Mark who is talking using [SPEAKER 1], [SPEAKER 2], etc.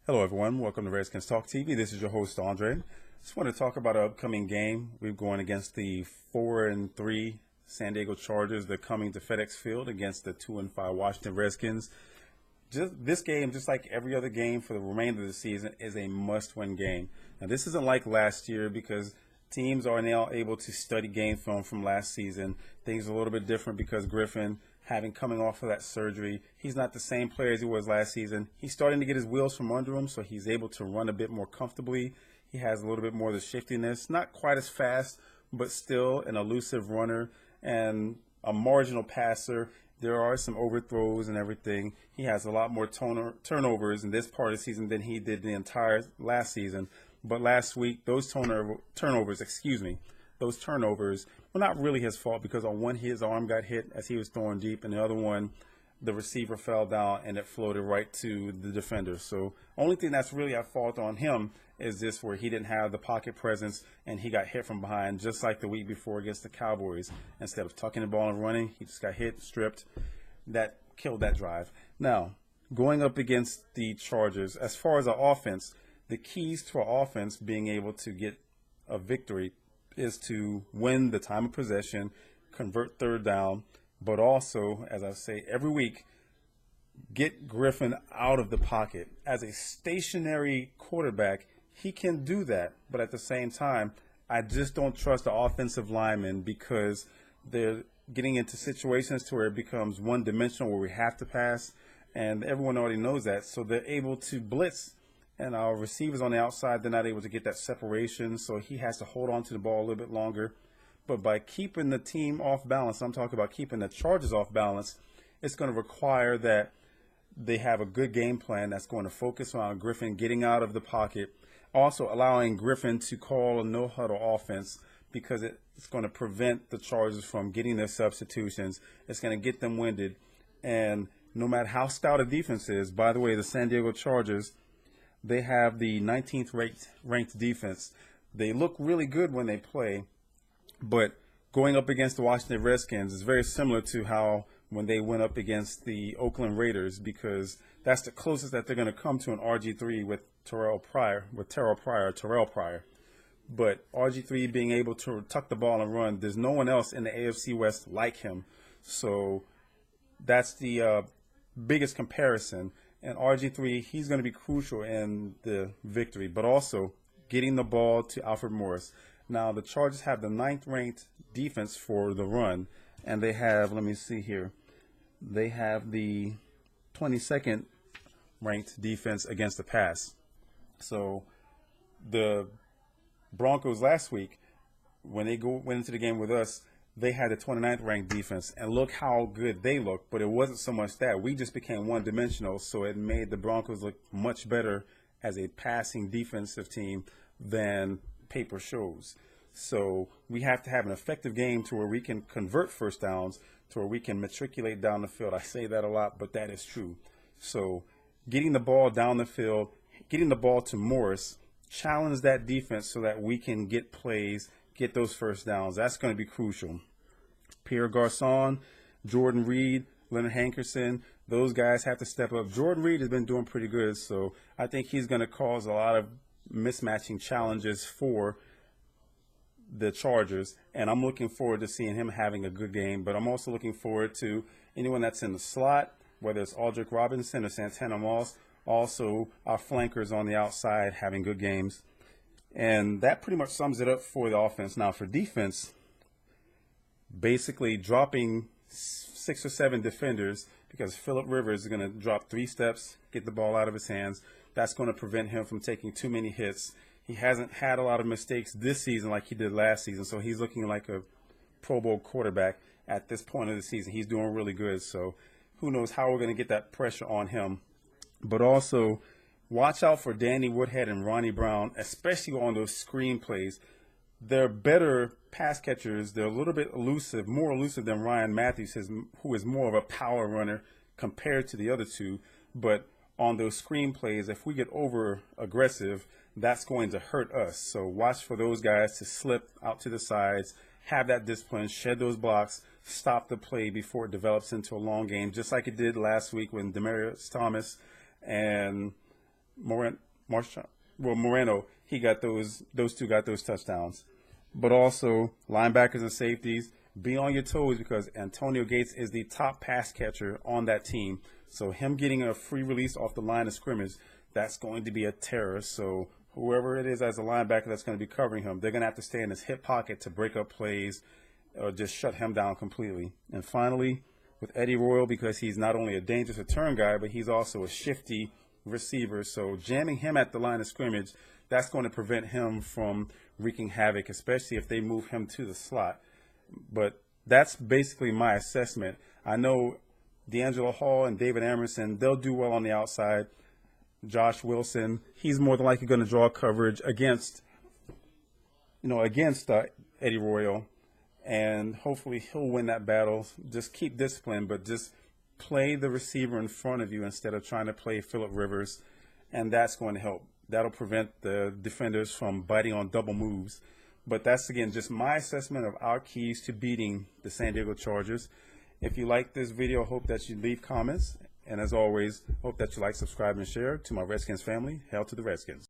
[SPEAKER 1] Hello, everyone. Welcome to Redskins Talk TV. This is your host, Andre. Just want to talk about our upcoming game. We're going against the 4-3 San Diego Chargers. They're coming to FedEx Field against the 2-5 Washington Redskins. This game, just like every other game for the remainder of the season, is a must-win game. Now, this isn't like last year because teams are now able to study game film from last season. Things are a little bit different because Griffin, coming off of that surgery, he's not the same player as he was last season. He's starting to get his wheels from under him, so he's able to run a bit more comfortably. He has a little bit more of the shiftiness, not quite as fast, but still an elusive runner and a marginal passer. There are some overthrows and everything. He has a lot more turnovers in this part of the season than he did the entire last season. But last week, those turnovers were not really his fault because on one, his arm got hit as he was throwing deep, and the other one, the receiver fell down and it floated right to the defender. So only thing that's really at fault on him is this, where he didn't have the pocket presence and he got hit from behind, just like the week before against the Cowboys. Instead of tucking the ball and running, he just got hit, stripped. That killed that drive. Now, going up against the Chargers, as far as our offense, the keys to our offense being able to get a victory is to win the time of possession, convert third down, but also, as I say every week, get Griffin out of the pocket. As a stationary quarterback, he can do that, but at the same time, I just don't trust the offensive linemen because they're getting into situations to where it becomes one-dimensional, where we have to pass, and everyone already knows that, so they're able to blitz. And our receivers on the outside, they're not able to get that separation, so he has to hold on to the ball a little bit longer. But by keeping the team off balance, I'm talking about keeping the Chargers off balance, it's going to require that they have a good game plan that's going to focus on Griffin getting out of the pocket, also allowing Griffin to call a no-huddle offense because it's going to prevent the Chargers from getting their substitutions. It's going to get them winded. And no matter how stout a defense is, by the way, the San Diego Chargers, they have the 19th ranked defense. They look really good when they play, but going up against the Washington Redskins is very similar to how when they went up against the Oakland Raiders, because that's the closest that they're going to come to an RG3 with Terrell Pryor. But RG3 being able to tuck the ball and run, there's no one else in the AFC West like him. So that's the biggest comparison. And RG3, he's going to be crucial in the victory, but also getting the ball to Alfred Morris. Now, the Chargers have the 9th-ranked defense for the run, and they have, let me see here, they have the 22nd ranked defense against the pass. So the Broncos last week, when they went into the game with us, they had the 29th ranked defense, and look how good they look. But it wasn't so much that. We just became one-dimensional, so it made the Broncos look much better as a passing defensive team than paper shows. So we have to have an effective game to where we can convert first downs, to where we can matriculate down the field. I say that a lot, but that is true. So getting the ball down the field, getting the ball to Morris, challenge that defense so that we can get plays, get those first downs. That's going to be crucial. Pierre Garçon, Jordan Reed, Leonard Hankerson, those guys have to step up. Jordan Reed has been doing pretty good, so I think he's going to cause a lot of mismatching challenges for the Chargers, and I'm looking forward to seeing him having a good game. But I'm also looking forward to anyone that's in the slot, whether it's Aldrick Robinson or Santana Moss, also our flankers on the outside having good games. And that pretty much sums it up for the offense. Now for defense, basically dropping 6 or 7 defenders, because Phillip Rivers is going to drop 3 steps, get the ball out of his hands. That's going to prevent him from taking too many hits. He hasn't had a lot of mistakes this season like he did last season, so he's looking like a Pro Bowl quarterback at this point of the season. He's doing really good, so who knows how we're going to get that pressure on him. But also, watch out for Danny Woodhead and Ronnie Brown, especially on those screen plays. They're better pass catchers. They're a little bit elusive, more elusive than Ryan Matthews, who is more of a power runner compared to the other two. But on those screen plays, if we get over aggressive, that's going to hurt us. So watch for those guys to slip out to the sides, have that discipline, shed those blocks, stop the play before it develops into a long game, just like it did last week when Demaryius Thomas and Moreno, he got those two got those touchdowns. But also linebackers and safeties, be on your toes because Antonio Gates is the top pass catcher on that team. So him getting a free release off the line of scrimmage, that's going to be a terror. So whoever it is as a linebacker that's going to be covering him, they're going to have to stay in his hip pocket to break up plays or just shut him down completely. And finally, with Eddie Royal, because he's not only a dangerous return guy, but he's also a shifty receiver. So jamming him at the line of scrimmage, that's going to prevent him from wreaking havoc, especially if they move him to the slot. But that's basically my assessment. I know D'Angelo Hall and David Emerson, they'll do well on the outside. Josh Wilson, he's more than likely going to draw coverage against Eddie Royal, and hopefully he'll win that battle. Just keep discipline, but just play the receiver in front of you instead of trying to play Phillip Rivers, and that's going to help. That'll prevent the defenders from biting on double moves. But that's, again, just my assessment of our keys to beating the San Diego Chargers. If you like this video, hope that you leave comments. And as always, hope that you like, subscribe, and share. To my Redskins family, hail to the Redskins.